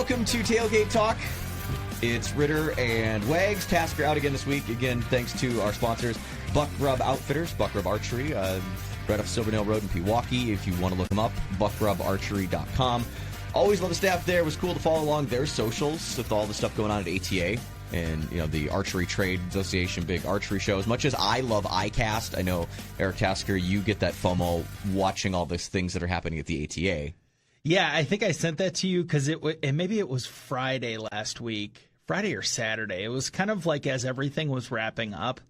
Welcome to Tailgate Talk. It's Ritter and Wags. Tasker out again this week. Again, thanks to our sponsors, Buck Rub Outfitters, Buck Rub Archery, right off Silverdale Road in Pewaukee. If you want to look them up, buckrubarchery.com. Always love the staff there. It was cool to follow along their socials with all the stuff going on at ATA and, you know, the Archery Trade Association, big archery show. As much as I love ICAST, I know, Eric Tasker, you get that FOMO watching all these things that are happening at the ATA. Yeah, I think I sent that to you because maybe it was Friday last week, Friday or Saturday. It was kind of like as everything was wrapping up.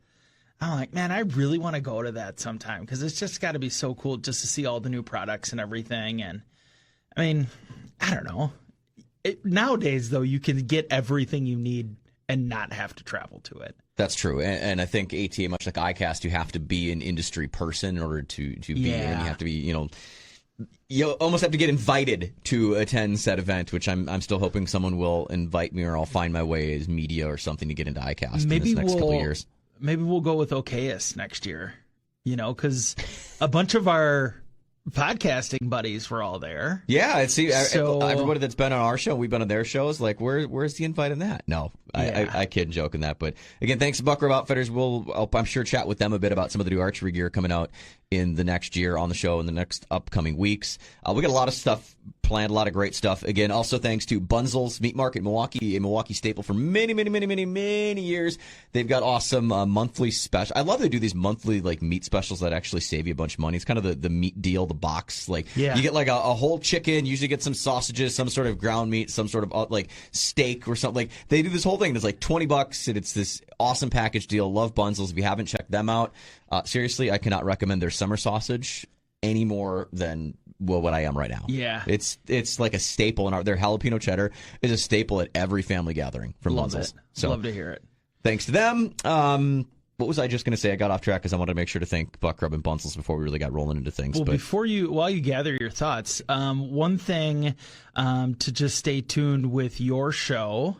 I'm like, man, I really want to go to that sometime because it's just got to be so cool just to see all the new products and everything. And I mean, I don't know. Nowadays, though, you can get everything you need and not have to travel to it. That's true. And I think ATA, much like ICAST, you have to be an industry person in order to be in. You have to be, you almost have to get invited to attend said event, which I'm still hoping someone will invite me, or I'll find my way as media or something to get into ICAST in this next couple of years. Maybe we'll go with Okayus next year, because a bunch of our podcasting buddies were all there. Yeah, see, everybody that's been on our show, we've been on their shows. Like, where's the invite in that? No, yeah. I kid and joke in that. But again, thanks to Buck Rub Outfitters. I'm sure chat with them a bit about some of the new archery gear coming out in the next year on the show in the next upcoming weeks. We got a lot of stuff planned, a lot of great stuff. Again, also thanks to Bunzel's Meat Market in Milwaukee, a Milwaukee staple for many, many, many, many, many years. They've got awesome monthly special. I love they do these monthly meat specials that actually save you a bunch of money. It's kind of the meat deal, the box. You get like a whole chicken, usually get some sausages, some sort of ground meat, some sort of steak or something. They do this whole thing. It's like $20 and it's this awesome package deal. Love Bunzel's. If you haven't checked them out, seriously, I cannot recommend their summer sausage any more than what I am right now. Yeah. It's like a staple in their jalapeno cheddar is a staple at every family gathering from Bunzel's. So love to hear it. Thanks to them. What was I just going to say? I got off track because I wanted to make sure to thank Buck Rub and Bunzel's before we really got rolling into things. Well, while you gather your thoughts, one thing to just stay tuned with your show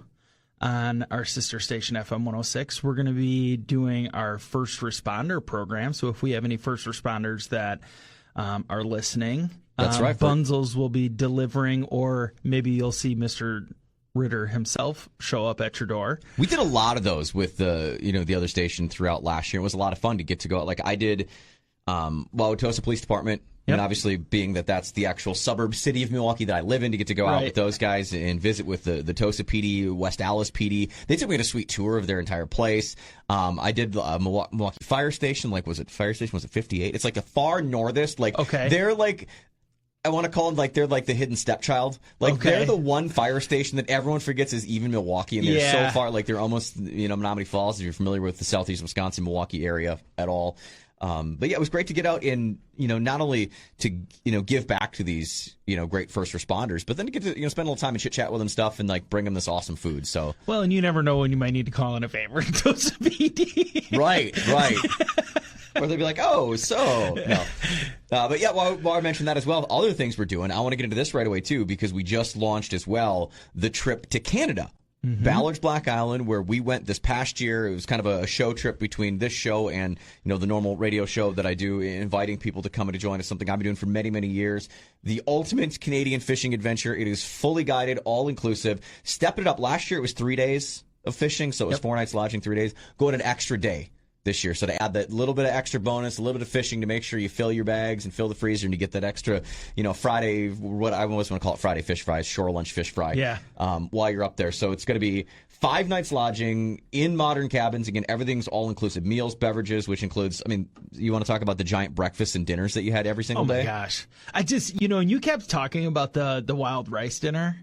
on our sister station FM 106, we're going to be doing our first responder program. So if we have any first responders that are listening, that's right. Bunzel's will be delivering, or maybe you'll see Mr. Ritter himself show up at your door. We did a lot of those with the other station throughout last year. It was a lot of fun to get to go. Like I did, Wauwatosa Police Department. Yep. And obviously, being that that's the actual suburb city of Milwaukee that I live in, to get to go out with those guys and visit with the Tosa PD, West Allis PD. They took me on a sweet tour of their entire place. I did Milwaukee Fire Station. Was it Fire Station? Was it 58? It's like the far northest. They're like, I want to call them they're like the hidden stepchild. They're the one fire station that everyone forgets is even Milwaukee, and they're so far. They're almost Menominee Falls. If you're familiar with the southeast Wisconsin, Milwaukee area at all. But yeah, it was great to get out and, not only to, give back to these, great first responders, but then to get to, spend a little time and chit chat with them stuff and bring them this awesome food. So, well, and you never know when you might need to call in a favor to Tosa PD. Right. Or they'll be like, oh, so no. But yeah, while I mentioned that as well, other things we're doing, I want to get into this right away too, because we just launched as well the trip to Canada. Mm-hmm. Ballard's Black Island, where we went this past year. It was kind of a show trip between this show and the normal radio show that I do, inviting people to come and to join us, something I've been doing for many, many years. The ultimate Canadian fishing adventure. It is fully guided, all inclusive. Stepped it up. Last year it was 3 days of fishing, so it was 4 nights lodging, 3 days. Going an extra day this year. So to add that little bit of extra bonus, a little bit of fishing to make sure you fill your bags and fill the freezer and you get that extra, Friday, what I always want to call it, Friday fish fries, shore lunch fish fry, while you're up there. So it's going to be 5 nights lodging in modern cabins. Again, everything's all inclusive. Meals, beverages, which includes, you want to talk about the giant breakfasts and dinners that you had every single day? Oh my gosh. I just, and you kept talking about the wild rice dinner.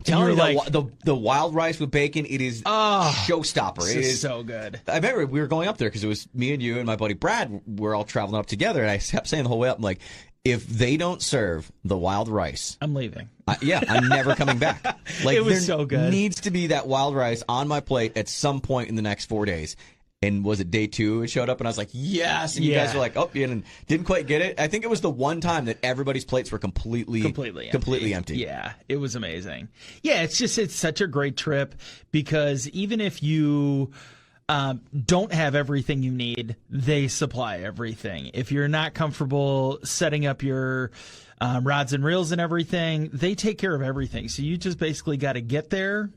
Telling you the wild rice with bacon, it is showstopper. It is so good. I remember we were going up there because it was me and you and my buddy Brad. We're all traveling up together, and I kept saying the whole way up, I'm like, if they don't serve the wild rice, I'm leaving. I'm never coming back. It was so good. There needs to be that wild rice on my plate at some point in the next 4 days. And was it day 2 it showed up? And I was like, yes. And you guys were like, oh, you didn't quite get it. I think it was the one time that everybody's plates were completely empty. Yeah, it was amazing. Yeah, it's such a great trip because even if you don't have everything you need. They supply everything. If you're not comfortable setting up your rods and reels and everything, they take care of everything. So you just basically got to get there,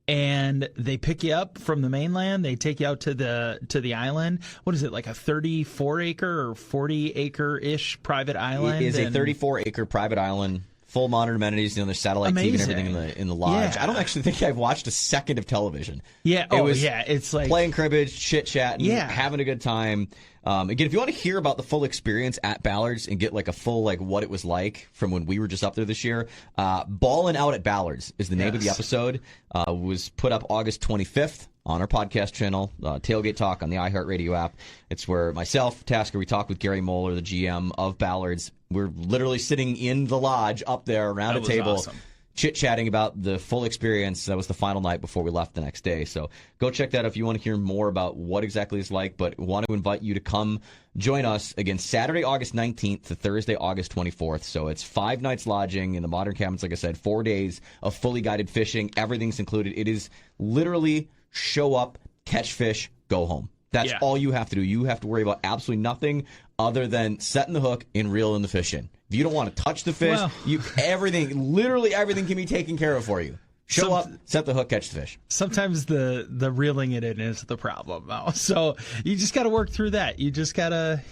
and they pick you up from the mainland. They take you out to the island. What is it, like a 34-acre or 40-acre-ish private island? It is a 34-acre private island. Full modern amenities, there's satellite TV and everything in the lodge. Yeah. I don't actually think I've watched a second of television. Yeah, it's like playing cribbage, chit-chatting, Yeah. having a good time. Again, if you want to hear about the full experience at Ballards and get like a full like what it was like from when we were just up there this year, Ballin' Out at Ballards is the name of the episode. Was put up August 25th on our podcast channel, Tailgate Talk on the iHeartRadio app. It's where myself, Tasker, we talk with Gary Moeller, the GM of Ballards. We're literally sitting in the lodge up there around a table, awesome. chit-chatting about the full experience. That was the final night before we left the next day. So go check that out if you want to hear more about what exactly it's like. But want to invite you to come join us again Saturday, August 19th to Thursday, August 24th. So it's 5 nights lodging in the modern cabins, like I said, 4 days of fully guided fishing. Everything's included. It is literally show up, catch fish, go home. That's all you have to do. You have to worry about absolutely nothing other than setting the hook and reeling the fish in. If you don't want to touch the fish, literally everything can be taken care of for you. Show up, set the hook, catch the fish. Sometimes the reeling it in is the problem, though. So you just got to work through that. You just got to,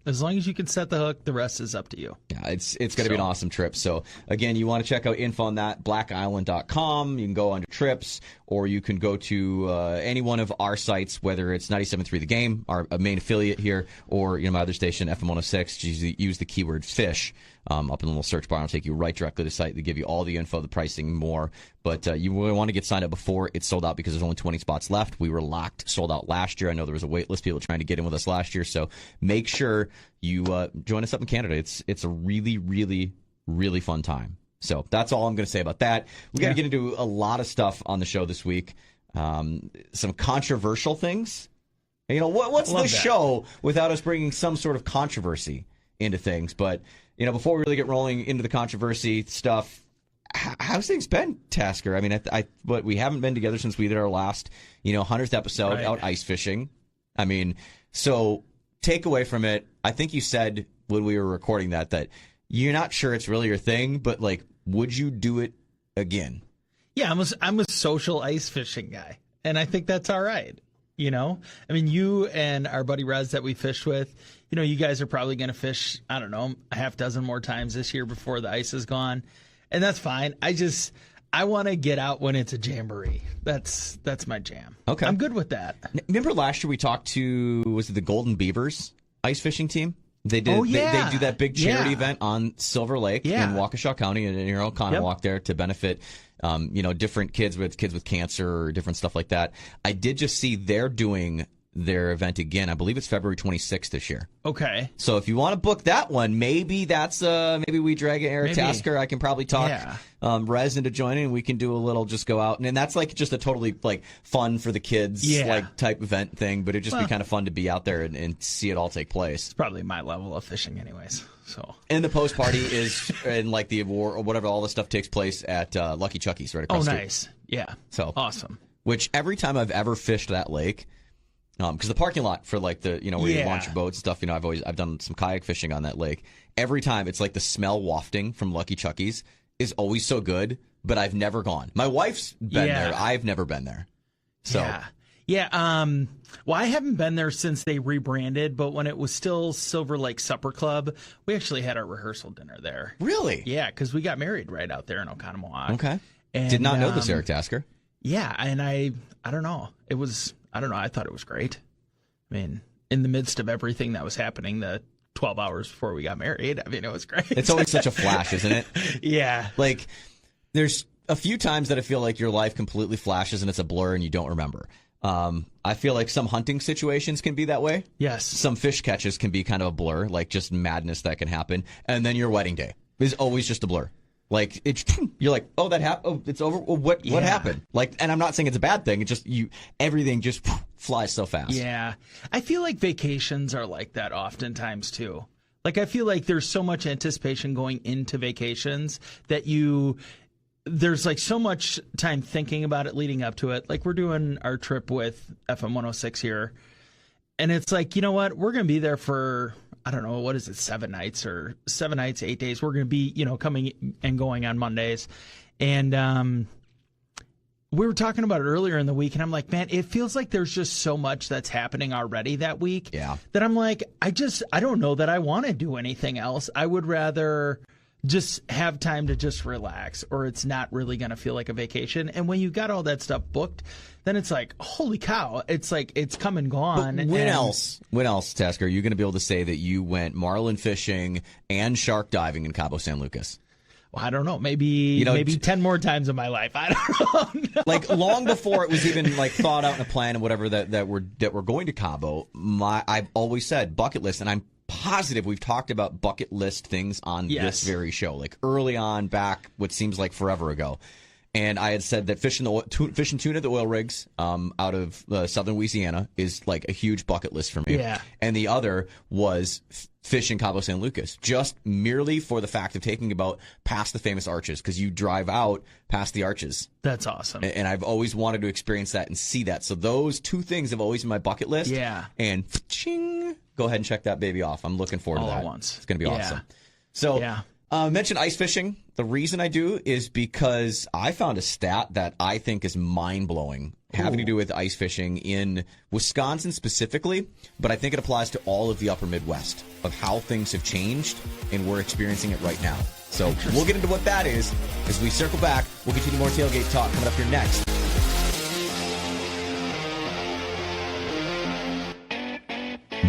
as long as you can set the hook, the rest is up to you. Yeah, it's going to be an awesome trip. So, again, you want to check out info on that, blackisland.com. You can go under trips, or you can go to any one of our sites, whether it's 97.3 The Game, our main affiliate here, or my other station, FM 106. Use the keyword fish up in the little search bar. It'll take you right directly to the site to give you all the info, the pricing, more. But you really want to get signed up before it's sold out because there's only 20 spots left. We were sold out last year. I know there was a wait list, people trying to get in with us last year. So make sure you join us up in Canada. It's a really, really, really fun time. So that's all I'm going to say about that. We got to get into a lot of stuff on the show this week. Some controversial things. What's the show without us bringing some sort of controversy into things? But before we really get rolling into the controversy stuff, how's things been, Tasker? I mean, but we haven't been together since we did our last 100th episode out ice fishing. I mean, so take away from it. I think you said when we were recording that you're not sure it's really your thing, but like, would you do it again? Yeah, I'm a social ice fishing guy, and I think that's all right. I mean, you and our buddy Rez that we fished with, you guys are probably going to fish, I don't know, a half dozen more times this year before the ice is gone. And that's fine. I want to get out when it's a jamboree. That's my jam. Okay. I'm good with that. Remember last year we talked to, was it the Golden Beavers ice fishing team? They did. They do that big charity event on Silver Lake in Waukesha County, and Oconomowoc there to benefit, different kids with cancer or different stuff like that. I did just see they're doing their event again. I believe it's February 26th this year. Okay. So if you want to book that one, maybe maybe we drag Eric Tasker. I can probably talk Rez into joining, and we can do a little just go out. And that's like just a totally like fun for the kids like type event thing, but it'd just be kind of fun to be out there and see it all take place. It's probably my level of fishing anyways. So. And the post party is, and like the award or whatever, all the stuff takes place at Lucky Chucky's right across the street. Oh, nice. Yeah. So awesome. Which every time I've ever fished that lake, because the parking lot for like the where you launch your boats and stuff, I've done some kayak fishing on that lake. Every time it's like the smell wafting from Lucky Chucky's is always so good, but I've never gone. My wife's been there. I've never been there. So well, I haven't been there since they rebranded, but when it was still Silver Lake Supper Club, we actually had our rehearsal dinner there. Really? Yeah, because we got married right out there in Oconomowoc. Okay. And, did not know this, Eric Tasker. Yeah, and I don't know. I thought it was great. I mean, in the midst of everything that was happening, the 12 hours before we got married, I mean, it was great. It's always such a flash, isn't it? Yeah. Like, there's a few times that I feel like your life completely flashes and it's a blur and you don't remember. I feel like some hunting situations can be that way. Yes. Some fish catches can be kind of a blur, like just madness that can happen. And then your wedding day is always just a blur. Like you're like, oh, that happened. Oh, it's over. Well, what happened? Like, and I'm not saying it's a bad thing. It's just everything just flies so fast. Yeah, I feel like vacations are like that oftentimes too. Like I feel like there's so much anticipation going into vacations that there's like so much time thinking about it leading up to it. Like we're doing our trip with FM 106 here. And it's like, you know what? We're going to be there for, I don't know, what is it, 7 nights, 8 days. We're going to be, coming and going on Mondays. And we were talking about it earlier in the week, and I'm like, man, it feels like there's just so much that's happening already that week. Yeah. That I'm like, I don't know that I want to do anything else. I would rather just have time to just relax, or it's not really going to feel like a vacation. And when you got all that stuff booked, then it's like, holy cow, it's like it's come and gone. But when else, Tasker, are you going to be able to say that you went marlin fishing and shark diving in Cabo San Lucas? Well, I don't know. Maybe 10 more times in my life. I don't know. Like long before it was even like thought out in a plan and whatever that we're going to Cabo. I've always said bucket list, and I'm positive we've talked about bucket list things on this very show, like early on back, what seems like forever ago. And I had said that fishing tuna at the oil rigs out of southern Louisiana is like a huge bucket list for me. Yeah. And the other was fishing Cabo San Lucas, just merely for the fact of taking a boat past the famous arches, because you drive out past the arches. That's awesome. And I've always wanted to experience that and see that. So those two things have always been my bucket list. Yeah. And ching, go ahead and check that baby off. I'm looking forward to that. All at once. It's going to be awesome. So, mentioned ice fishing. The reason I do is because I found a stat that I think is mind-blowing, having to do with ice fishing in Wisconsin specifically, but I think it applies to all of the upper Midwest, of how things have changed, and we're experiencing it right now. So we'll get into what that is as we circle back. We'll continue more tailgate talk coming up here next.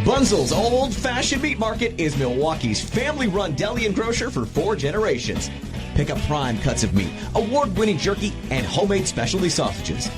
Bunzel's Old Fashioned Meat Market is Milwaukee's family-run deli and grocer for 4 generations. Pick up prime cuts of meat, award-winning jerky, and homemade specialty sausages.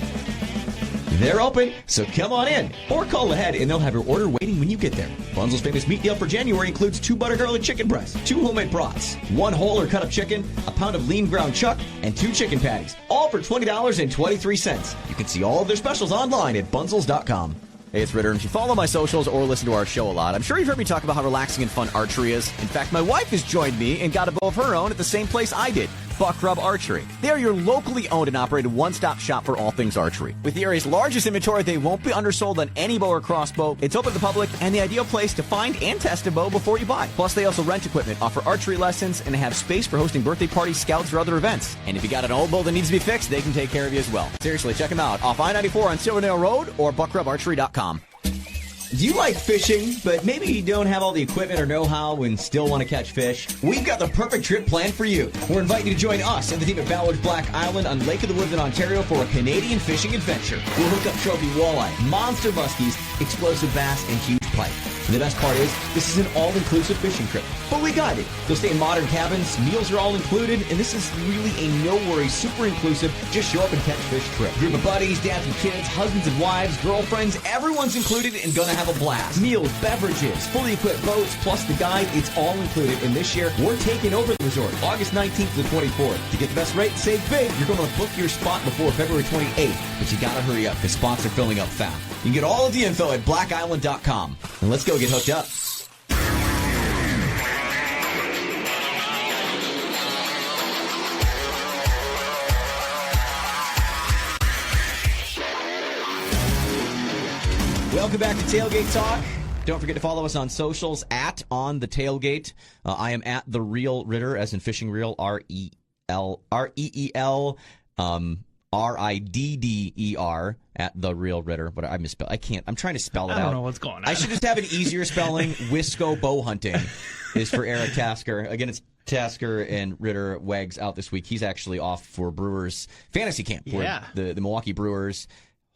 They're open, so come on in or call ahead and they'll have your order waiting when you get there. Bunzel's famous meat deal for January includes 2 butter garlic chicken breasts, 2 homemade brats, 1 whole or cut-up chicken, a pound of lean ground chuck, and 2 chicken patties, all for $20.23. You can see all of their specials online at bunzels.com. Hey, it's Ritter, and if you follow my socials or listen to our show a lot, I'm sure you've heard me talk about how relaxing and fun archery is. In fact, my wife has joined me and got a bow of her own at the same place I did, Buck Rub Archery. They are your locally owned and operated one-stop shop for all things archery. With the area's largest inventory, they won't be undersold on any bow or crossbow. It's open to the public and the ideal place to find and test a bow before you buy. Plus, they also rent equipment, offer archery lessons, and have space for hosting birthday parties, scouts, or other events. And if you got an old bow that needs to be fixed, they can take care of you as well. Seriously, check them out off I-94 on Silverdale Road or buckrubarchery.com. Do you like fishing, but maybe you don't have all the equipment or know-how and still want to catch fish? We've got the perfect trip planned for you. We're inviting you to join us and the team at Ballard Black Island on Lake of the Woods in Ontario for a Canadian fishing adventure. We'll hook up trophy walleye, monster muskies, explosive bass, and huge pike. And the best part is, this is an all-inclusive fishing trip, fully guided. You'll stay in modern cabins, meals are all included, and this is really a no-worries, super inclusive, just show up and catch fish trip. Group of buddies, dads and kids, husbands and wives, girlfriends, everyone's included and gonna have a blast. Meals, beverages, fully equipped boats, plus the guide, it's all included. And this year, we're taking over the resort, August 19th to the 24th. To get the best rate and save big, you're going to book your spot before February 28th. But you gotta hurry up, because spots are filling up fast. You can get all of the info at blackisland.com. And let's go get hooked up. Welcome back to Tailgate Talk. Don't forget to follow us on socials at On The Tailgate. I am at The Real Ritter, as in fishing reel, R-E-E-L, R-I-D-D-E-R, at The Real Ritter. But I misspelled. I can't. I'm trying to spell it out. I don't know what's going on. I should just have an easier spelling. Wisco Bow Hunting is for Eric Tasker. Again, it's Tasker and Ritter. Wags out this week. He's actually off for Brewers Fantasy Camp. Where the Milwaukee Brewers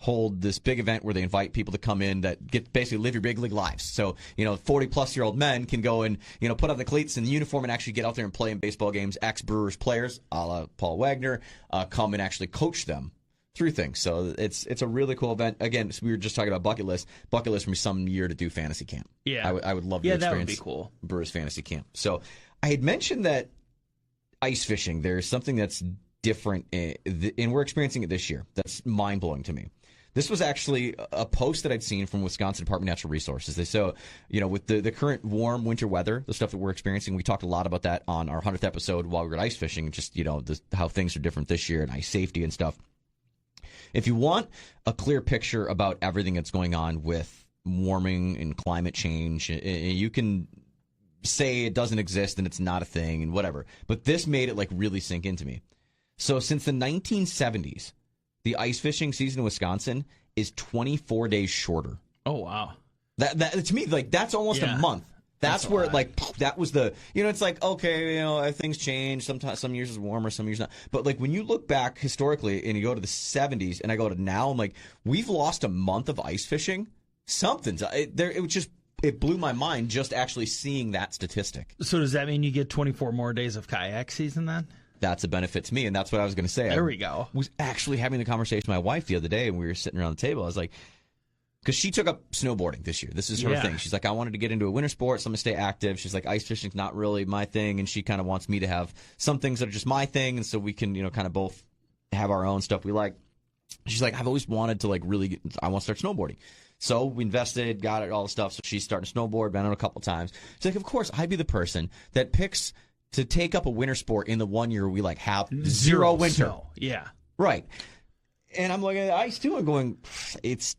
hold this big event where they invite people to come in that get basically live your big league lives. So, 40-plus-year-old men can go and, put on the cleats and the uniform and actually get out there and play in baseball games. Ex-Brewers players, a la Paul Wagner, come and actually coach them through things. So it's a really cool event. Again, we were just talking about bucket list. Bucket list for me some year to do fantasy camp. Yeah. I would love to experience that would be cool. Brewers fantasy camp. So I had mentioned that ice fishing, there's something that's different, and we're experiencing it this year. That's mind-blowing to me. This was actually a post that I'd seen from Wisconsin Department of Natural Resources. They so, with the current warm winter weather, the stuff that we're experiencing, we talked a lot about that on our 100th episode while we were ice fishing, just, how things are different this year and ice safety and stuff. If you want a clear picture about everything that's going on with warming and climate change, you can say it doesn't exist and it's not a thing and whatever. But this made it like really sink into me. So since the 1970s, the ice fishing season in Wisconsin is 24 days shorter. Oh, wow. That to me, like, that's almost a month. That's where, like, that was the, it's like, okay, things change. Sometimes some years is warmer, some years not. But, like, when you look back historically and you go to the 70s and I go to now, I'm like, we've lost a month of ice fishing. It blew my mind just actually seeing that statistic. So does that mean you get 24 more days of kayak season then? That's a benefit to me, and that's what I was going to say. There we go. I was actually having the conversation with my wife the other day, and we were sitting around the table. I was like, because she took up snowboarding this year. This is her thing. She's like, I wanted to get into a winter sport, so I'm going to stay active. She's like, ice fishing's not really my thing, and she kind of wants me to have some things that are just my thing, and so we can, kind of both have our own stuff we like. She's like, I've always wanted to, like, I want to start snowboarding. So we invested, got it, all the stuff. So she's starting to snowboard, been on a couple times. She's like, of course, I'd be the person that picks to take up a winter sport in the 1 year we, like, have zero winter. Snow. Yeah. Right. And I'm looking at ice, too, and going, it's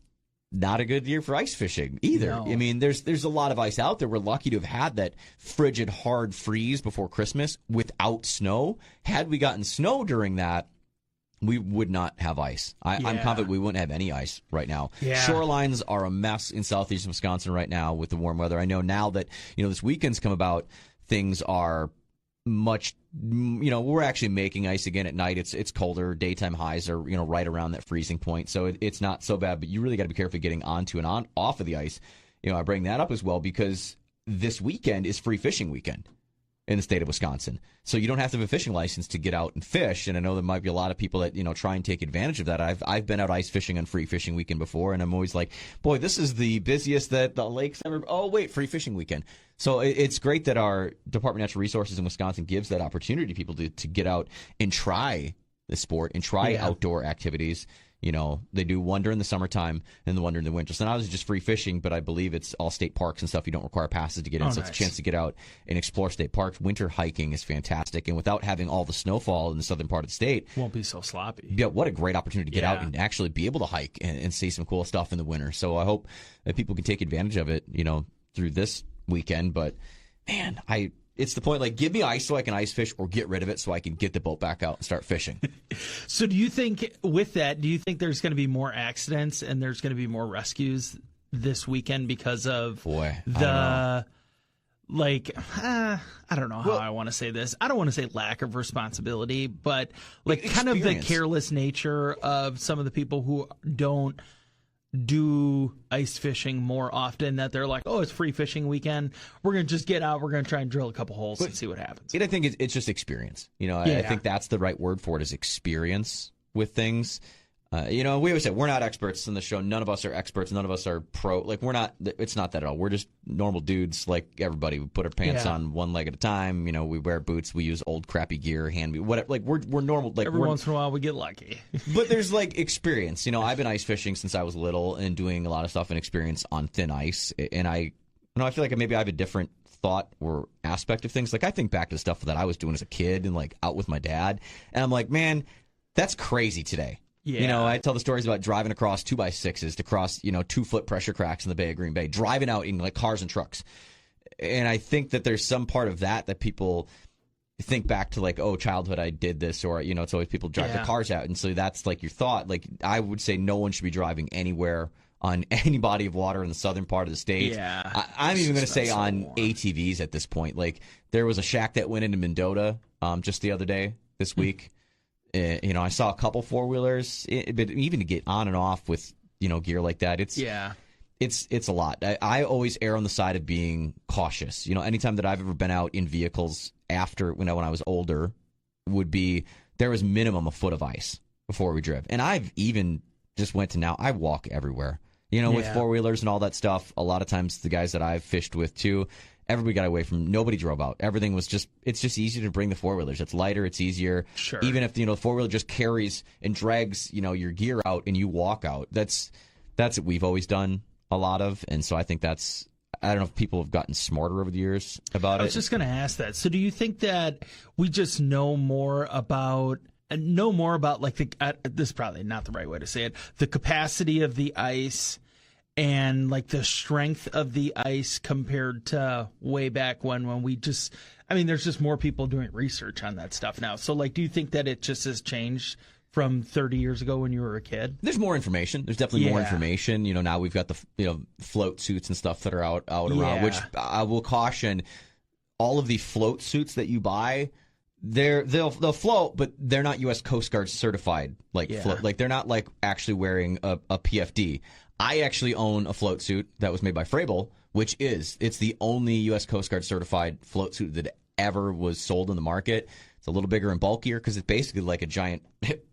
not a good year for ice fishing either. No. I mean, there's a lot of ice out there. We're lucky to have had that frigid, hard freeze before Christmas without snow. Had we gotten snow during that, we would not have ice. I'm confident we wouldn't have any ice right now. Yeah. Shorelines are a mess in southeastern Wisconsin right now with the warm weather. I know now that, this weekend's come about, things are much, we're actually making ice again at night. It's colder. Daytime highs are, right around that freezing point. So it's not so bad, but you really got to be careful getting onto and off of the ice. I bring that up as well because this weekend is free fishing weekend in the state of Wisconsin. So you don't have to have a fishing license to get out and fish. And I know there might be a lot of people that, try and take advantage of that. I've been out ice fishing on free fishing weekend before, and I'm always like, boy, this is the busiest that the lake's ever. Oh, wait, free fishing weekend. So it's great that our Department of Natural Resources in Wisconsin gives that opportunity to people to get out and try the sport and try outdoor activities. They do one during the summertime and the one during the winter. So now it's just free fishing, but I believe it's all state parks and stuff. You don't require passes to get in. So it's a chance to get out and explore state parks. Winter hiking is fantastic. And without having all the snowfall in the southern part of the state. Won't be so sloppy. Yeah, what a great opportunity to get out and actually be able to hike and see some cool stuff in the winter. So I hope that people can take advantage of it, through this weekend. But, man, it's the point, like, give me ice so I can ice fish or get rid of it so I can get the boat back out and start fishing. So do you think there's going to be more accidents and there's going to be more rescues this weekend because of I don't know how I want to say this. I don't want to say lack of responsibility, but like kind of the careless nature of some of the people who don't do ice fishing more often, that they're like, oh, it's free fishing weekend. We're going to just get out. We're going to try and drill a couple holes and see what happens. I think it's just experience. I think that's the right word for it, is experience with things. We always say we're not experts in the show. None of us are experts. None of us are pro. Like, we're not. It's not that at all. We're just normal dudes like everybody. We put our pants on one leg at a time. We wear boots. We use old crappy gear, whatever. Like, we're normal. Like, every once in a while we get lucky. But there's like experience. I've been ice fishing since I was little and doing a lot of stuff and experience on thin ice. And I feel like maybe I have a different thought or aspect of things. Like, I think back to the stuff that I was doing as a kid and like out with my dad, and I'm like, man, that's crazy today. Yeah. I tell the stories about driving across 2x6s to cross, 2-foot pressure cracks in the Bay of Green Bay, driving out in like cars and trucks. And I think that there's some part of that people think back to, like, oh, childhood, I did this, or, it's always people drive their cars out. And so that's like your thought. Like, I would say no one should be driving anywhere on any body of water in the southern part of the state. Yeah. I'm even going to say on ATVs at this point. Like, there was a shack that went into Mendota just the other day, this week. I saw a couple four-wheelers, but even to get on and off with, gear like that, it's a lot. I always err on the side of being cautious. Anytime that I've ever been out in vehicles after, when I was older, there was minimum a foot of ice before we drove. And I've even just went to now, I walk everywhere, with four-wheelers and all that stuff. A lot of times the guys that I've fished with too, everybody got away from, nobody drove out. Everything was it's just easier to bring the four-wheelers. It's lighter, it's easier. Sure. Even if, the four-wheeler just carries and drags, your gear out and you walk out. That's what we've always done a lot of. And so I think I don't know if people have gotten smarter over the years about it. I was just going to ask that. So do you think that we just know more about like this is probably not the right way to say it, the capacity of the ice and like the strength of the ice compared to way back when we just, there's just more people doing research on that stuff now. So like, do you think that it just has changed from 30 years ago when you were a kid? There's more information. There's definitely more information. Now we've got the float suits and stuff that are out around, which I will caution, all of the float suits that you buy, they'll float, but they're not U.S. Coast Guard certified. Float. Like they're not like actually wearing a PFD. I actually own a float suit that was made by Frable, which it's the only U.S. Coast Guard certified float suit that ever was sold in the market. It's a little bigger and bulkier because it's basically like a giant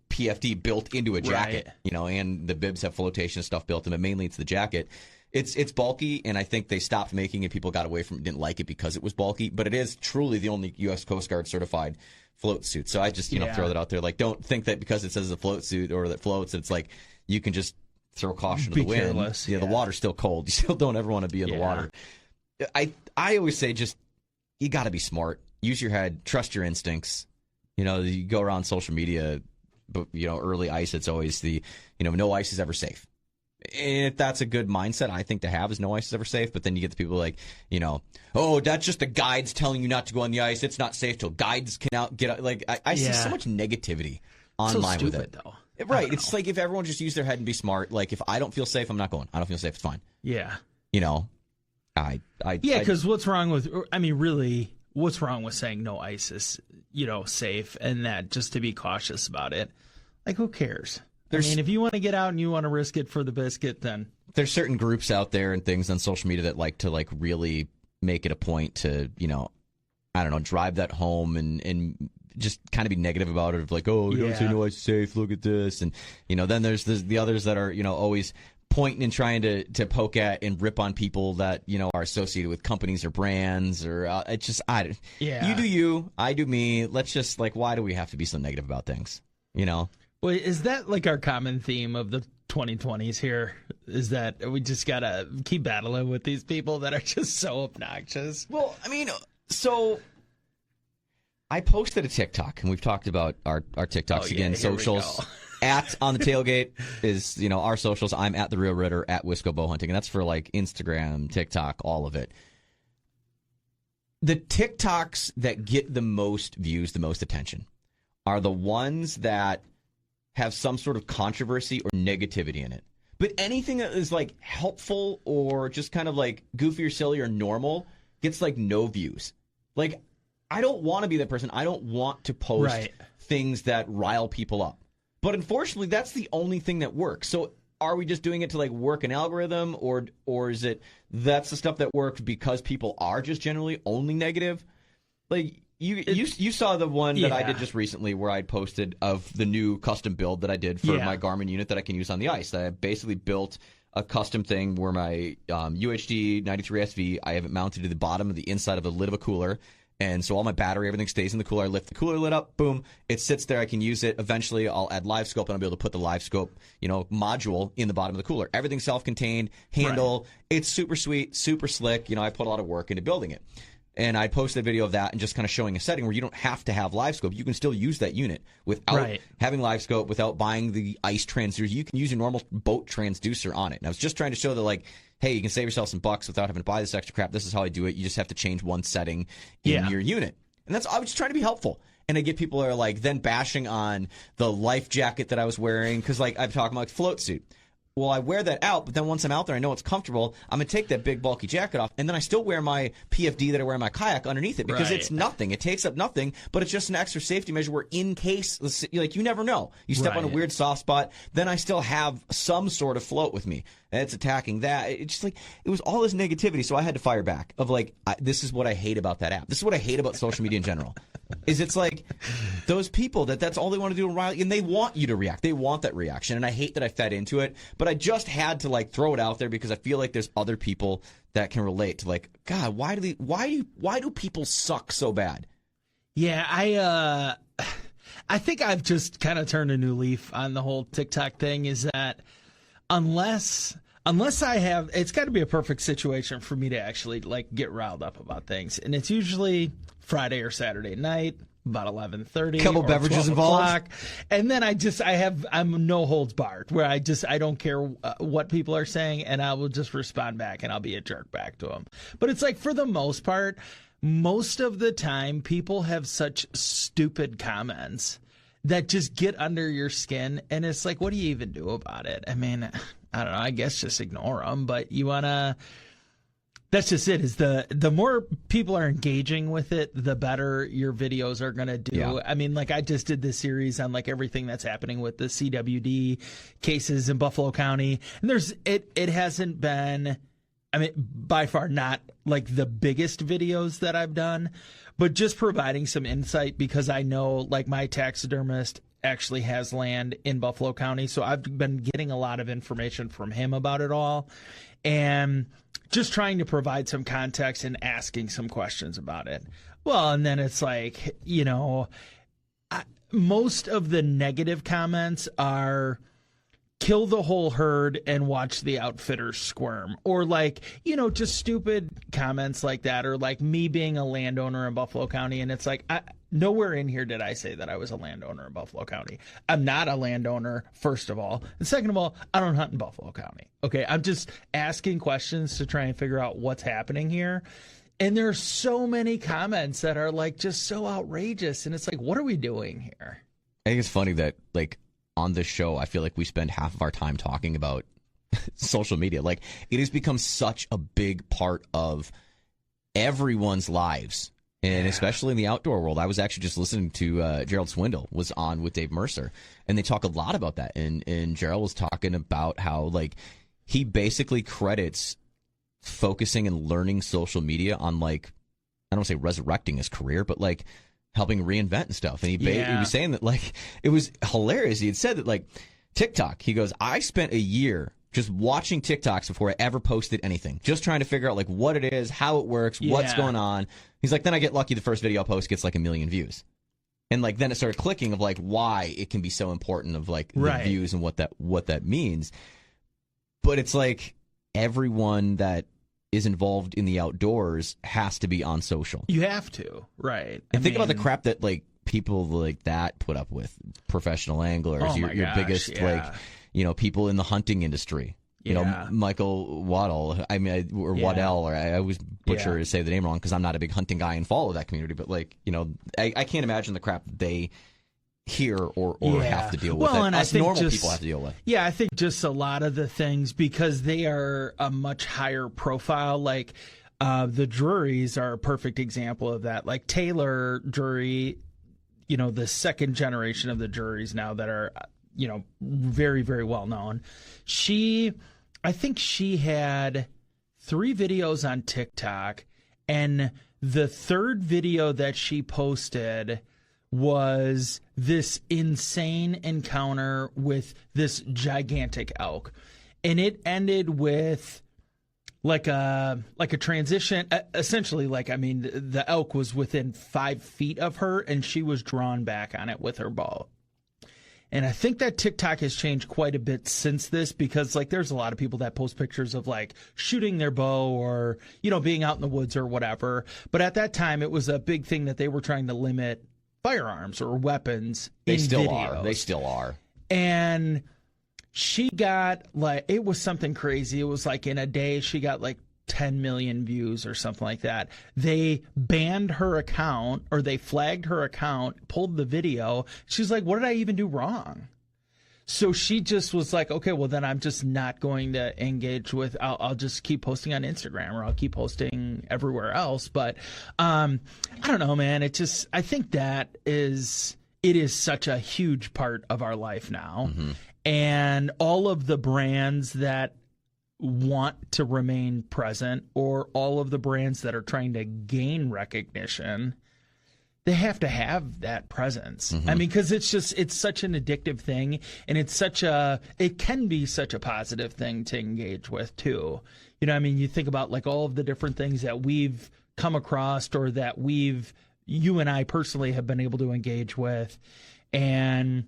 PFD built into a jacket, and the bibs have flotation stuff built in, but mainly it's the jacket. It's bulky, and I think they stopped making it. People got away from it, didn't like it because it was bulky, but it is truly the only U.S. Coast Guard certified float suit. So I just, throw that out there. Like, don't think that because it says a float suit or that floats, it's like you can just throw caution to the wind. Careless, the water's still cold. You still don't ever want to be in the water. I always say just, you got to be smart. Use your head. Trust your instincts. You go around social media, but, early ice, it's always no ice is ever safe. And if that's a good mindset, I think to have is no ice is ever safe. But then you get the people like, oh, that's just the guides telling you not to go on the ice. It's not safe till guides can get out. Like, I see so much negativity online with it. Though. Right. It's like if everyone just used their head and be smart. Like, if I don't feel safe, I'm not going. I don't feel safe. It's fine. Yeah. Because what's wrong with, really, what's wrong with saying no ice is, safe, and that just to be cautious about it? Like, who cares? If you want to get out and you want to risk it for the biscuit, then there's certain groups out there and things on social media that like to really make it a point to, drive that home and just kind of be negative about it, of like, oh, you don't say no ice is safe, look at this. And, then there's the others that are, always pointing and trying to poke at and rip on people that, are associated with companies or brands or it's just, you do you, I do me. Let's just why do we have to be so negative about things, Well, is that like our common theme of the 2020s here? Is that we just got to keep battling with these people that are just so obnoxious? Well, so I posted a TikTok, and we've talked about our TikToks again. Socials at On the Tailgate is, our socials. I'm at The Real Ritter, at Wisco Bowhunting, and that's for Instagram, TikTok, all of it. The TikToks that get the most views, the most attention, are the ones that have some sort of controversy or negativity in it. But anything that is helpful or just kind of goofy or silly or normal gets no views. I don't want to be that person. I don't want to post things that rile people up. But unfortunately, that's the only thing that works. So are we just doing it to work an algorithm, or is it that's the stuff that works because people are just generally only negative? You saw the one that I did just recently where I posted of the new custom build that I did for my Garmin unit that I can use on the ice. I basically built a custom thing where my UHD 93SV, I have it mounted to the bottom of the inside of the lid of a cooler. And so all my battery, everything stays in the cooler. I lift the cooler lid up, boom, it sits there. I can use it. Eventually, I'll add live scope, and I'll be able to put the live scope, module in the bottom of the cooler. Everything's self-contained, handle. Right. It's super sweet, super slick. I put a lot of work into building it. And I posted a video of that and just kind of showing a setting where you don't have to have live scope. You can still use that unit without having live scope, without buying the ice transducer. You can use your normal boat transducer on it. And I was just trying to show that, hey, you can save yourself some bucks without having to buy this extra crap. This is how I do it. You just have to change one setting in your unit. And I was just trying to be helpful. And I get people that are then bashing on the life jacket that I was wearing because I'm talking about float suit. Well, I wear that out, but then once I'm out there, I know it's comfortable. I'm going to take that big, bulky jacket off, and then I still wear my PFD that I wear in my kayak underneath it because it's nothing. It takes up nothing, but it's just an extra safety measure where in case, you never know. You step on a weird soft spot, then I still have some sort of float with me. and it's attacking that. It's just like, it was all this negativity. So I had to fire back of like, this is what I hate about that app. This is what I hate about social media in general. Is it's like those people that's all they want to do, and they want you to react. They want that reaction, and I hate that I fed into it. But I just had to like throw it out there because I feel like there's other people that can relate to like, God, why do people suck so bad? Yeah, I think I've just kind of turned a new leaf on the whole TikTok thing. Is that unless I have, it's got to be a perfect situation for me to actually like get riled up about things, and it's usually Friday or Saturday night, about 11:30. Couple beverages involved, and then I'm no holds barred, where I don't care what people are saying, and I will just respond back, and I'll be a jerk back to them. But it's like, for the most part, most of the time, people have such stupid comments that just get under your skin, and it's like, what do you even do about it? I mean, I don't know. I guess just ignore them, but you wanna. That's just it. Is the more people are engaging with it, the better your videos are going to do. Yeah. I mean, like, I just did this series on like everything that's happening with the CWD cases in Buffalo County, and it hasn't been, I mean, by far not like the biggest videos that I've done, but just providing some insight, because I know like my taxidermist actually has land in Buffalo County, so I've been getting a lot of information from him about it all, and just trying to provide some context and asking some questions about it. Well, and then it's like, you know, most of the negative comments are kill the whole herd and watch the outfitters squirm, or like, you know, just stupid comments like that, or like me being a landowner in Buffalo County, and it's like, nowhere in here did I say that I was a landowner in Buffalo County. I'm not a landowner, first of all. And second of all, I don't hunt in Buffalo County. Okay, I'm just asking questions to try and figure out what's happening here. And there's so many comments that are like just so outrageous, and it's like, what are we doing here? I think it's funny that like on this show, I feel like we spend half of our time talking about social media. Like, it has become such a big part of everyone's lives, and especially in the outdoor world. I was actually just listening to Gerald Swindle was on with Dave Mercer, and they talk a lot about that. And Gerald was talking about how like he basically credits focusing and learning social media on like, I don't want to say resurrecting his career, but like helping reinvent and stuff. And he was saying that like it was hilarious. He had said that like TikTok, he goes, I spent a year just watching TikToks before I ever posted anything, just trying to figure out like what it is, how it works, what's going on. He's like, then I get lucky, the first video I post gets like 1 million views. And like then it started clicking of like why it can be so important of like the views and what that means. But it's like everyone that is involved in the outdoors has to be on social. You have to, right? And think about the crap that like people like that put up with, professional anglers, your biggest like, you know, people in the hunting industry. You know, Michael Waddell, Waddell, or I always butcher to say the name wrong because I'm not a big hunting guy and follow that community. But like, you know, I can't imagine the crap that they hear or have to deal with. Well, and us I think normal people have to deal with. Yeah, I think just a lot of the things, because they are a much higher profile, like the Drurys are a perfect example of that. Like Taylor Drury, you know, the second generation of the Drurys now that are, you know, very, very well known. I think she had 3 videos on TikTok, and the third video that she posted was this insane encounter with this gigantic elk, and it ended with like a transition, essentially. Like, I mean, the elk was within 5 feet of her, and she was drawn back on it with her bow. And I think that TikTok has changed quite a bit since this, because like there's a lot of people that post pictures of like shooting their bow or, you know, being out in the woods or whatever. But at that time, it was a big thing that they were trying to limit firearms or weapons in videos. They still are. And she got like, it was something crazy. It was like in a day, she got like 10 million views or something like that. They banned her account, or they flagged her account, pulled the video. She's like, what did I even do wrong? So she just was like, okay, well then I'm just not going to engage with, I'll just keep posting on Instagram, or I'll keep posting everywhere else. But I don't know, man. I think it is such a huge part of our life now. Mm-hmm. And all of the brands that want to remain present, or all of the brands that are trying to gain recognition, they have to have that presence. I mean, because it's such an addictive thing, and it can be such a positive thing to engage with too. You know, I mean, you think about like all of the different things that we've come across, or that you and I personally have been able to engage with, and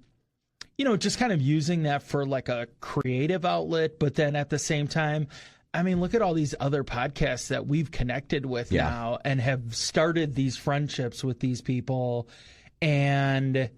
you know, just kind of using that for like a creative outlet, but then at the same time, I mean, look at all these other podcasts that we've connected with now and have started these friendships with these people. And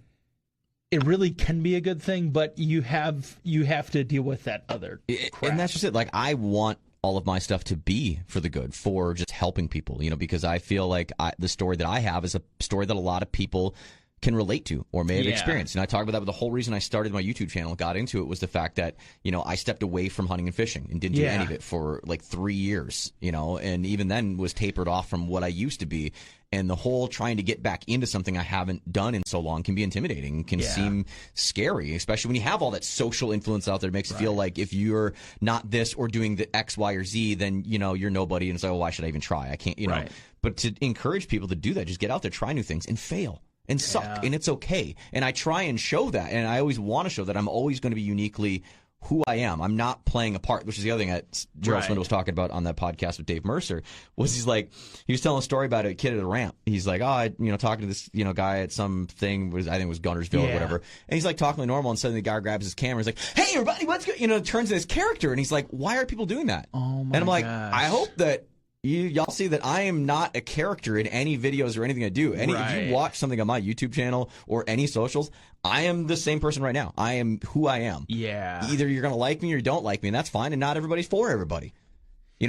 it really can be a good thing, but you have to deal with that other crap. And that's just it. Like, I want all of my stuff to be for the good, for just helping people, you know, because I feel like the story that I have is a story that a lot of people can relate to or may have experienced. And I talk about that, but the whole reason I started my YouTube channel, got into it, was the fact that, you know, I stepped away from hunting and fishing and didn't do any of it for like 3 years, you know, and even then was tapered off from what I used to be. And the whole trying to get back into something I haven't done in so long can be intimidating, can seem scary, especially when you have all that social influence out there. It makes it feel like if you're not this or doing the X, Y, or Z, then, you know, you're nobody. And it's like, oh, why should I even try? I can't, you know. But to encourage people to do that, just get out there, try new things, and fail. And suck, and it's okay. And I try and show that, and I always want to show that I'm always going to be uniquely who I am. I'm not playing a part, which is the other thing that Gerald Swindle was talking about on that podcast with Dave Mercer, was he was telling a story about a kid at a ramp. He's like, talking to this, guy at some thing, I think it was Gunnersville or whatever. And he's like talking normal, and suddenly the guy grabs his camera. He's like, hey, everybody, what's good? Turns to this character, and he's like, why are people doing that? Oh my And I'm like, gosh. I hope that y'all see that I am not a character in any videos or anything I do. If you watch something on my YouTube channel or any socials, I am the same person right now. I am who I am. Yeah. Either you're going to like me or you don't like me, and that's fine, and not everybody's for everybody.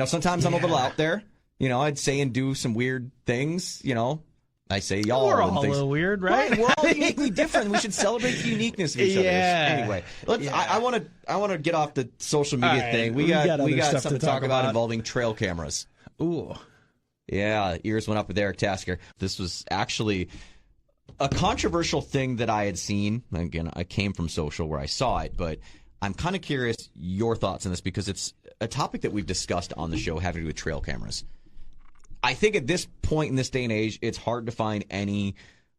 Sometimes I'm a little out there. I'd say and do some weird things, I say y'all. We're all and a things. little weird, right? We're all uniquely different. We should celebrate the uniqueness of each other. Anyway, I want to get off the social media thing. We got something to talk about involving trail cameras. Ooh. Yeah, ears went up with Eric Tasker. This was actually a controversial thing that I had seen. Again, I came from social where I saw it, but I'm kind of curious your thoughts on this because it's a topic that we've discussed on the show having to do with trail cameras. I think at this point in this day and age, it's hard to find any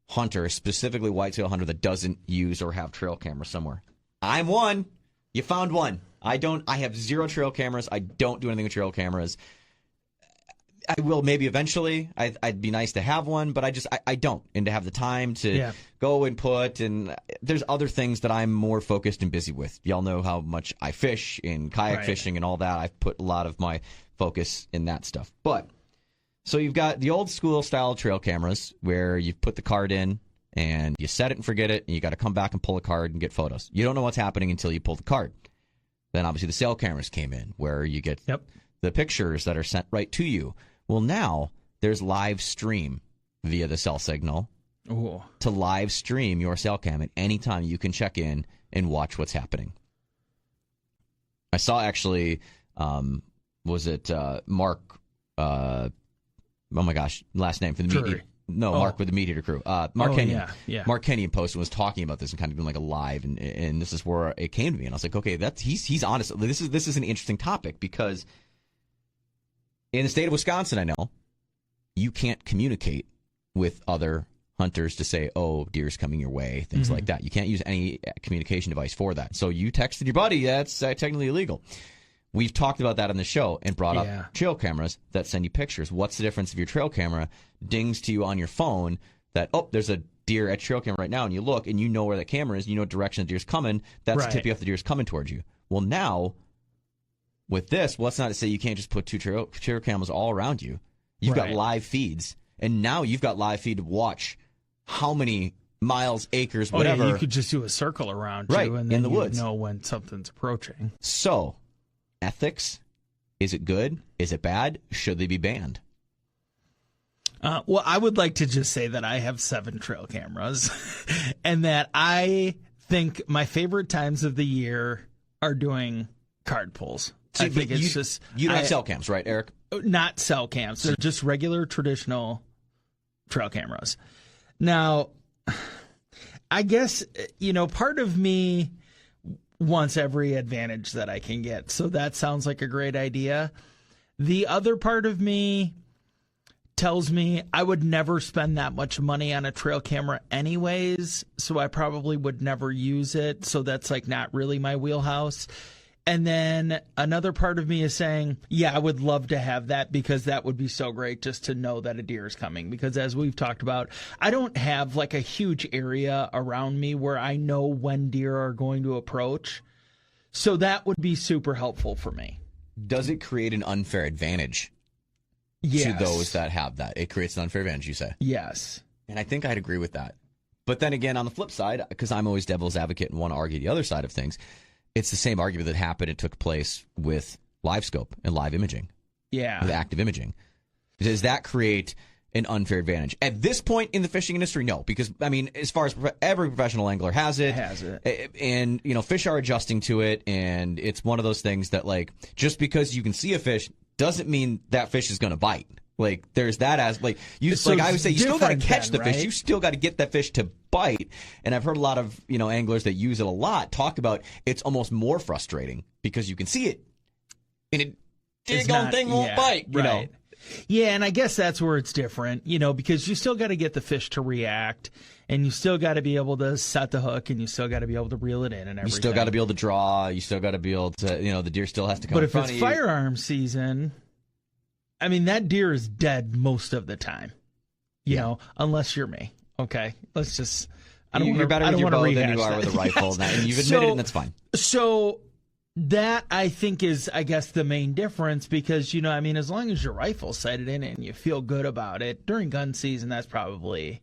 hunter, specifically whitetail hunter, that doesn't use or have trail cameras somewhere. I'm one. You found one. I have 0 trail cameras. I don't do anything with trail cameras. I will maybe eventually. I'd be nice to have one, but I don't. And to have the time to go and put, and there's other things that I'm more focused and busy with. Y'all know how much I fish in kayak fishing and all that. I've put a lot of my focus in that stuff. But so you've got the old school style trail cameras where you put the card in and you set it and forget it, and you got to come back and pull a card and get photos. You don't know what's happening until you pull the card. Then obviously the cell cameras came in where you get the pictures that are sent right to you. Well, now there's live stream via the cell signal to live stream your cell cam at any time. You can check in and watch what's happening. I saw actually, was it Mark? Oh my gosh, last name for the media. No, Mark with the Meat Eater crew. Mark Kenyon. Yeah. Mark Kenyon posted, was talking about this and kind of doing like a live, and this is where it came to me, and I was like, okay, he's honest. This is an interesting topic because in the state of Wisconsin, I know you can't communicate with other hunters to say, oh, deer's coming your way, things like that. You can't use any communication device for that. So you texted your buddy, that's technically illegal. We've talked about that on the show and brought up trail cameras that send you pictures. What's the difference if your trail camera dings to you on your phone that, oh, there's a deer at trail camera right now, and you look and you know where that camera is, you know what direction the deer's coming, that's to tip you off the deer's coming towards you. Well, now with this, well, that's not to say you can't just put 2 trail cameras all around you. You've got live feeds, and now you've got live feed to watch how many miles, acres, whatever. You could just do a circle around you, and then in the woods. Know when something's approaching. So, ethics, is it good? Is it bad? Should they be banned? Well, I would like to just say that I have 7 trail cameras, and that I think my favorite times of the year are doing card pulls. See, I think it's you don't have cell cams, right, Eric? Not cell cams. They're just regular, traditional trail cameras. Now, I guess, part of me wants every advantage that I can get. So that sounds like a great idea. The other part of me tells me I would never spend that much money on a trail camera anyways, so I probably would never use it. So that's like not really my wheelhouse. And then another part of me is saying, yeah, I would love to have that because that would be so great just to know that a deer is coming. Because as we've talked about, I don't have like a huge area around me where I know when deer are going to approach. So that would be super helpful for me. Does it create an unfair advantage Yes. to those that have that? It creates an unfair advantage, you say? Yes. And I think I'd agree with that. But then again, on the flip side, because I'm always devil's advocate and want to argue the other side of things, it's the same argument that happened and took place with live scope and live imaging. Yeah. With active imaging. Does that create an unfair advantage? At this point in the fishing industry, no. Because, I mean, as far as every professional angler has it. And, you know, fish are adjusting to it. And it's one of those things that, like, just because you can see a fish doesn't mean that fish is going to bite. Like, there's that as, like, you, So like I would say, you still got to catch then, the fish. right? You still got to get that fish to bite. And I've heard a lot of, you know, anglers that use it a lot talk about it's almost more frustrating because you can see it and it daggone thing won't bite, you know. Yeah, and I guess that's where it's different, you know, because you still got to get the fish to react, and you still got to be able to set the hook, and you still got to be able to reel it in and everything. You still got to be able to draw. You still got to be able to, you know, the deer still has to come But in if front it's of you. firearm season, I mean, that deer is dead most of the time, you know, unless you're me. Okay, let's just. You're better with your bow than you are with a rifle, Yes. and you've admitted it, and that's fine. So that, I think, is, I guess, the main difference because, you know, I mean, as long as your rifle's sighted in it and you feel good about it, during gun season, that's probably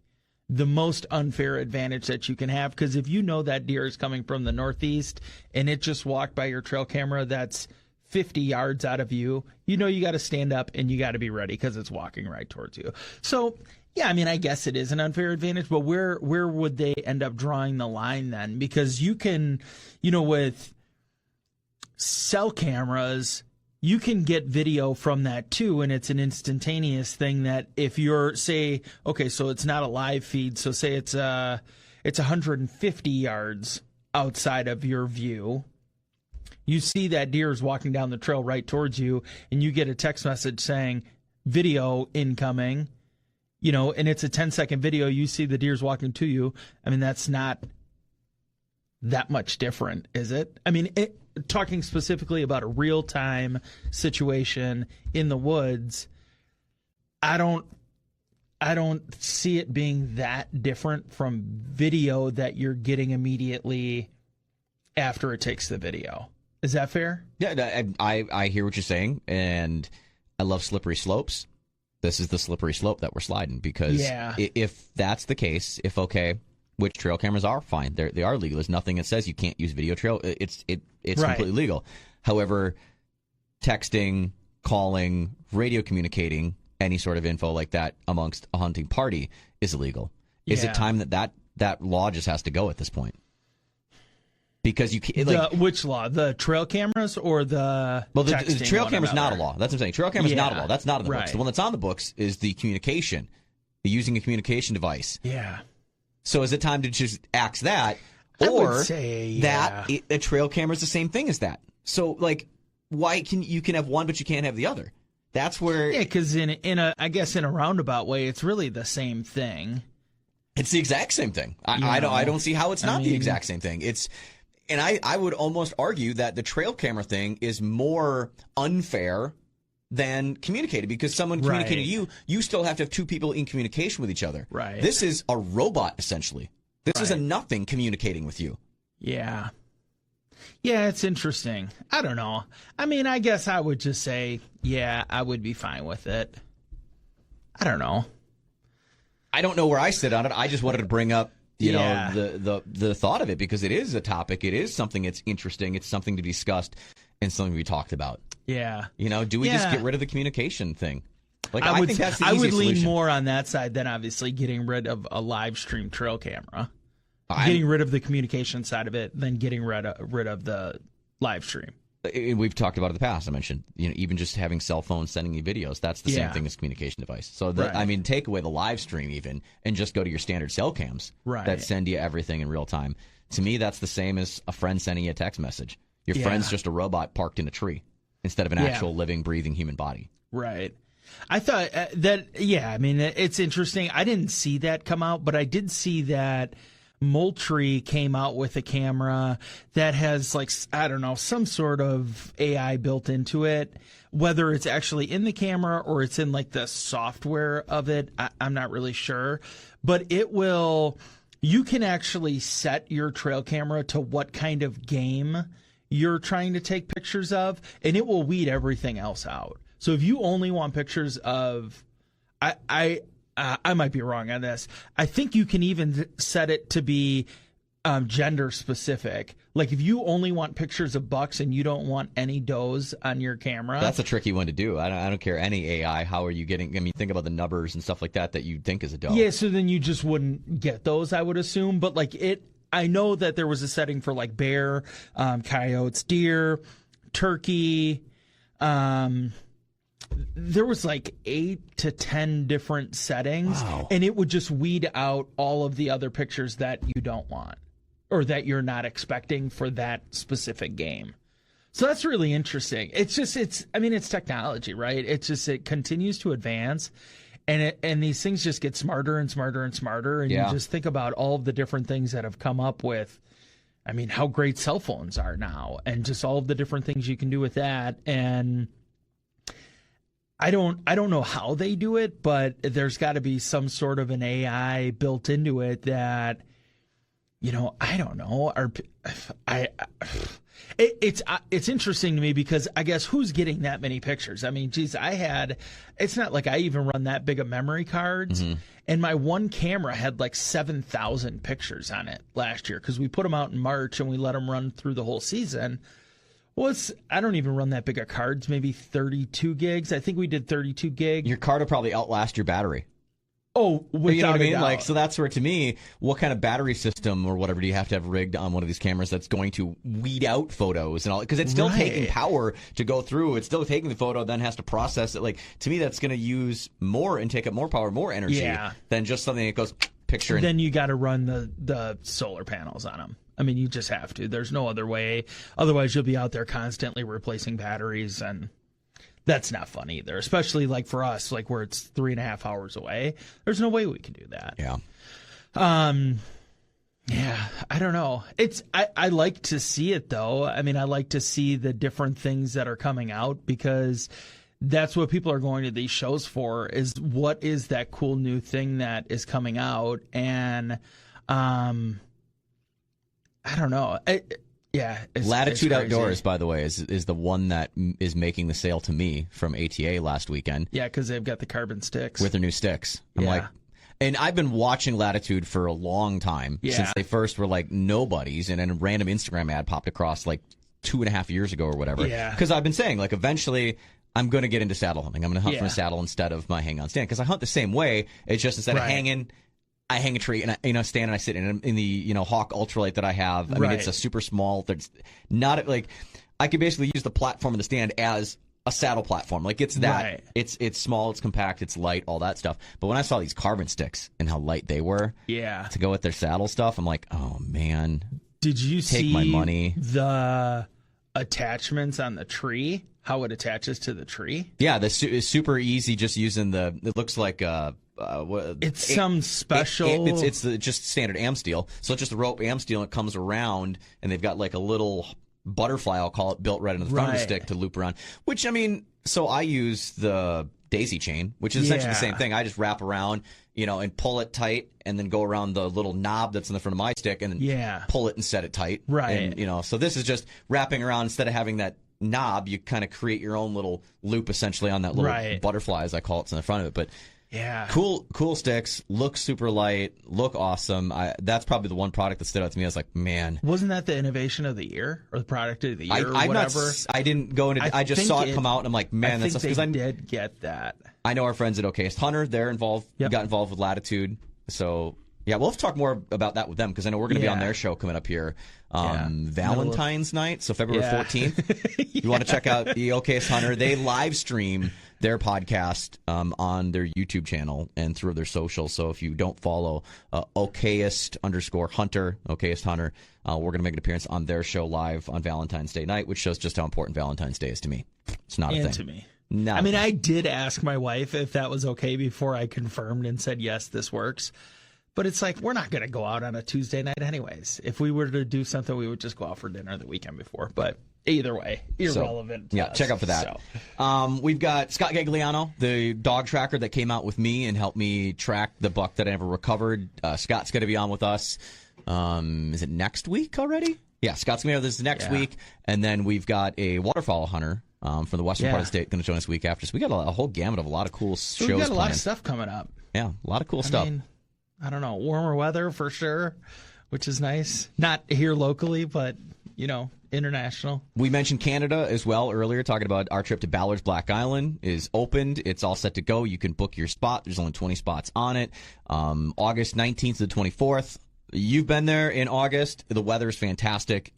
the most unfair advantage that you can have because if you know that deer is coming from the northeast and it just walked by your trail camera that's 50 yards out of you, you know you got to stand up and you got to be ready because it's walking right towards you. So, yeah, I mean, I guess it is an unfair advantage, but where would they end up drawing the line then? Because you can, you know, with cell cameras, you can get video from that too, and it's an instantaneous thing that if you're, say, okay, so it's not a live feed, so say it's 150 yards outside of your view. You see that deer is walking down the trail right towards you, and you get a text message saying, video incoming, you know, and it's a 10-second video. You see the deer's walking to you. I mean, that's not that much different, is it? I mean, talking specifically about a real-time situation in the woods, I don't see it being that different from video that you're getting immediately after it takes the video. Is that fair? Yeah, I hear what you're saying, and I love slippery slopes. This is the slippery slope that we're sliding because if that's the case, which trail cameras are fine, they are legal. There's nothing that says you can't use video trail. It's right. Completely legal. However, texting, calling, radio communicating, any sort of info like that amongst a hunting party is illegal. Is it time that law just has to go at this point? Because you can't. Which law? The trail cameras or the the trail camera's not a law. That's what I'm saying. Trail camera's not a law. That's not on the books. Right. The one that's on the books is the communication, using a communication device. Yeah. So is it time to just axe that, I or would say, that a trail camera is the same thing as that? So like, why can you have one but you can't have the other? That's where because in a roundabout way, it's really the same thing. It's the exact same thing. I don't see how it's not the exact same thing. And I would almost argue that the trail camera thing is more unfair than communicated because someone communicating to you still have to have two people in communication with each other. Right. This is a robot, essentially. This is a nothing communicating with you. Yeah. Yeah, it's interesting. I don't know. I mean, I guess I would just say, yeah, I would be fine with it. I don't know. I don't know where I sit on it. I just wanted to bring up the thought of it because it is a topic. It is something that's interesting. It's something to be discussed and something to be talked about. Yeah. You know, do we just get rid of the communication thing? Like I think that's the I would easiest lean solution. more on that side than obviously getting rid of a live stream trail camera. Getting rid of the communication side of it than getting rid of the live stream. We've talked about it in the past. I mentioned, even just having cell phones sending you videos, that's the same thing as a communication device. So, take away the live stream even and just go to your standard cell cams that send you everything in real time. To me, that's the same as a friend sending you a text message. Your friend's just a robot parked in a tree instead of an actual living, breathing human body. Right. I thought it's interesting. I didn't see that come out, but I did see that Moultrie came out with a camera that has some sort of AI built into it. Whether it's actually in the camera or it's in the software of it, I'm not really sure. But you can actually set your trail camera to what kind of game you're trying to take pictures of, and it will weed everything else out. So if you only want pictures of, I might be wrong on this. I think you can even set it to be gender specific. Like if you only want pictures of bucks and you don't want any does on your camera. That's a tricky one to do. I don't care any AI. How are you getting? I mean, think about the numbers and stuff like that you think is a doe. Yeah, so then you just wouldn't get those, I would assume. But I know that there was a setting for bear, coyotes, deer, turkey. There was 8 to 10 different settings, and it would just weed out all of the other pictures that you don't want or that you're not expecting for that specific game. So that's really interesting. It's technology, right? It continues to advance, and these things just get smarter and smarter and smarter. And you just think about all of the different things that have come up with, how great cell phones are now, and just all of the different things you can do with that. And I don't know how they do it, but there's got to be some sort of an AI built into it that, I don't know. It's interesting to me because I guess who's getting that many pictures? It's not like I even run that big of memory cards, and my one camera had 7,000 pictures on it last year because we put them out in March and we let them run through the whole season. Well, I don't even run that big of cards, maybe 32 gigs. I think we did 32 gig. Your card will probably outlast your battery. Oh, without you know what I mean? doubt. So that's where, to me, what kind of battery system or whatever do you have to have rigged on one of these cameras that's going to weed out photos and all? Because it's still taking power to go through. It's still taking the photo, then has to process it. To me, that's going to use more and take up more power, more energy than just something that goes picture. Then you got to run the solar panels on them. You just have to. There's no other way. Otherwise, you'll be out there constantly replacing batteries, and that's not fun either. Especially for us, where it's 3.5 hours away. There's no way we can do that. Yeah. Yeah. I don't know. I like to see it though. I like to see the different things that are coming out because that's what people are going to these shows for. Is what is that cool new thing that is coming out and. I don't know. Latitude Outdoors, by the way, is the one that is making the sale to me from ATA last weekend. Yeah, because they've got the carbon sticks. With their new sticks. And I've been watching Latitude for a long time since they first were nobodies, and then a random Instagram ad popped across 2.5 years ago or whatever. Yeah. Because I've been saying eventually I'm going to get into saddle hunting. I'm going to hunt from a saddle instead of my hang on stand because I hunt the same way. It's just instead of hanging. I hang a tree and I stand and I sit in the Hawk Ultralight that I have. It's a super small. There's not I could basically use the platform of the stand as a saddle platform. It's that. Right. It's small, it's compact, it's light, all that stuff. But when I saw these carbon sticks and how light they were, to go with their saddle stuff, I'm like, oh man. Did you take my money? The attachments on the tree? How it attaches to the tree? Yeah, it's super easy. Just using it looks like it's some special. It's just standard am steel. So it's just a rope am steel, and it comes around, and they've got a little butterfly, I'll call it, built right into the front of the stick to loop around. Which so I use the daisy chain, which is essentially the same thing. I just wrap around, and pull it tight, and then go around the little knob that's in the front of my stick, and then pull it and set it tight. Right. And so this is just wrapping around instead of having that knob. You kind of create your own little loop essentially on that little butterfly, as I call it, in the front of it, but. Yeah. Cool sticks. Look super light. Look awesome. That's probably the one product that stood out to me. I was like, man. Wasn't that the innovation of the year or the product of the year or whatever? I didn't go into. I just saw it come out and I'm like, man, that's because I did get that. I know our friends at Okayest Hunter. They're involved. Got involved with Latitude. So Yeah, we'll have to talk more about that with them because I know we're going to be on their show coming up here Valentine's night, so February 14th. You want to check out the Okayest Hunter. They live stream their podcast on their YouTube channel and through their socials. So if you don't follow Okayest_Hunter, Okayest Hunter, we're going to make an appearance on their show live on Valentine's Day night, which shows just how important Valentine's Day is to me. It's not a thing. And to me. No. I mean, I did ask my wife if that was okay before I confirmed and said, yes, this works. But it's like, we're not going to go out on a Tuesday night anyways. If we were to do something, we would just go out for dinner the weekend before. But either way, irrelevant. So, check out for that. We've got Scott Gagliano, the dog tracker that came out with me and helped me track the buck that I never recovered. Scott's going to be on with us. Is it next week already? Yeah, Scott's going to be with us next week. And then we've got a waterfowl hunter from the western part of the state going to join us week after. So we got a whole gamut of a lot of cool shows. We got a lot planned. of stuff coming up. Yeah, a lot of cool stuff. I don't know, warmer weather for sure, which is nice. Not here locally, but, international. We mentioned Canada as well earlier, talking about our trip to Ballard's Black Island is opened. It's all set to go. You can book your spot. There's only 20 spots on it. August 19th to the 24th. You've been there in August. The weather's fantastic.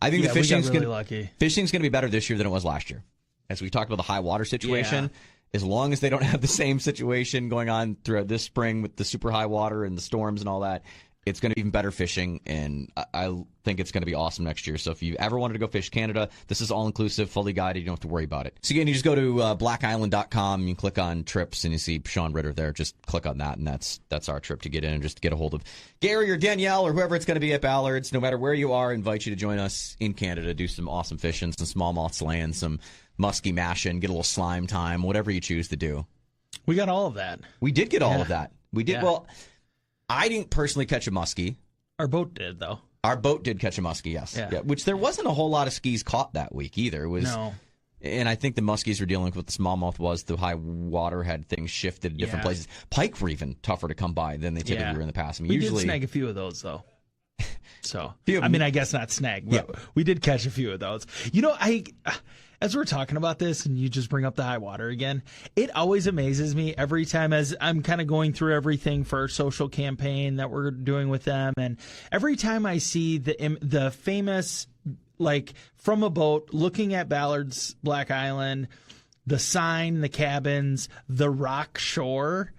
I think the fishing's really lucky. Fishing's going to be better this year than it was last year. As we talked about the high water situation. As long as they don't have the same situation going on throughout this spring with the super high water and the storms and all that, it's going to be even better fishing, and I think it's going to be awesome next year. So if you ever wanted to go fish Canada, this is all-inclusive, fully guided. You don't have to worry about it. So again, you just go to blackisland.com. You click on trips, and you see Sean Ritter there. Just click on that, and that's our trip to get in and just get a hold of Gary or Danielle or whoever it's going to be at Ballard's. No matter where you are, I invite you to join us in Canada, do some awesome fishing, some smallmouth slaying, some muskie mashing, get a little slime time, whatever you choose to do. We got all of that. We did get all of that. We did. Well, I didn't personally catch a muskie. Our boat did, though. Our boat did catch a muskie, yes. Yeah, which there wasn't a whole lot of skis caught that week either. It was, no. And I think the muskies were dealing with what the smallmouth was. The high water had things shifted to different places. Pike were even tougher to come by than they typically were in the past. I mean, we usually did snag a few of those, though. So, I guess not snag, but we did catch a few of those. As we're talking about this and you just bring up the high water again, it always amazes me every time as I'm kind of going through everything for our social campaign that we're doing with them. And every time I see the famous, like from a boat looking at Ballard's Black Island, the sign, the cabins, the rock shore,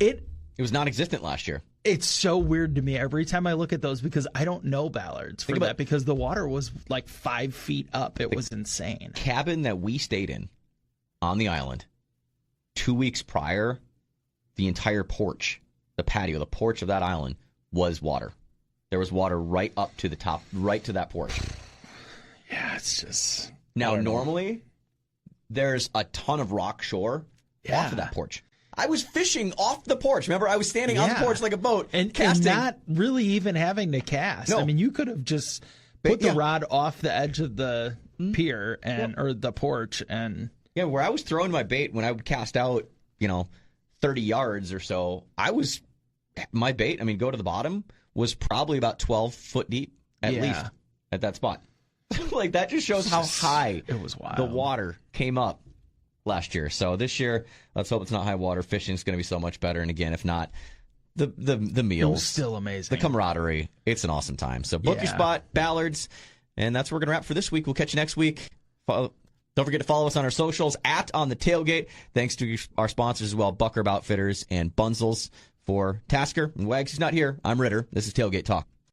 it was non-existent last year. It's so weird to me every time I look at those because I don't know Ballard's for that because the water was like 5 feet up. It was insane. Cabin that we stayed in on the island 2 weeks prior, the entire porch, the patio, the porch of that island was water. There was water right up to the top, right to that porch. Yeah, it's just... Now, normally, there's a ton of rock shore off of that porch. I was fishing off the porch. Remember, I was standing on the porch like a boat and casting. And not really even having to cast. No. I mean, you could have just put the rod off the edge of the pier or the porch. And where I was throwing my bait when I would cast out, 30 yards or so, my bait, go to the bottom, was probably about 12 foot deep at least at that spot. Like, that just shows how high it was wild. The water came up last year. So this year, let's hope it's not high water. Fishing's going to be so much better. And again, if not, the meals. It was still amazing. The camaraderie. It's an awesome time. So book your spot, Ballard's. And that's where we're going to wrap for this week. We'll catch you next week. Don't forget to follow us on our socials, @On The Tailgate. Thanks to our sponsors as well, Buck Herb Outfitters and Bunzels. For Tasker and Wags, who's not here, I'm Ritter. This is Tailgate Talk.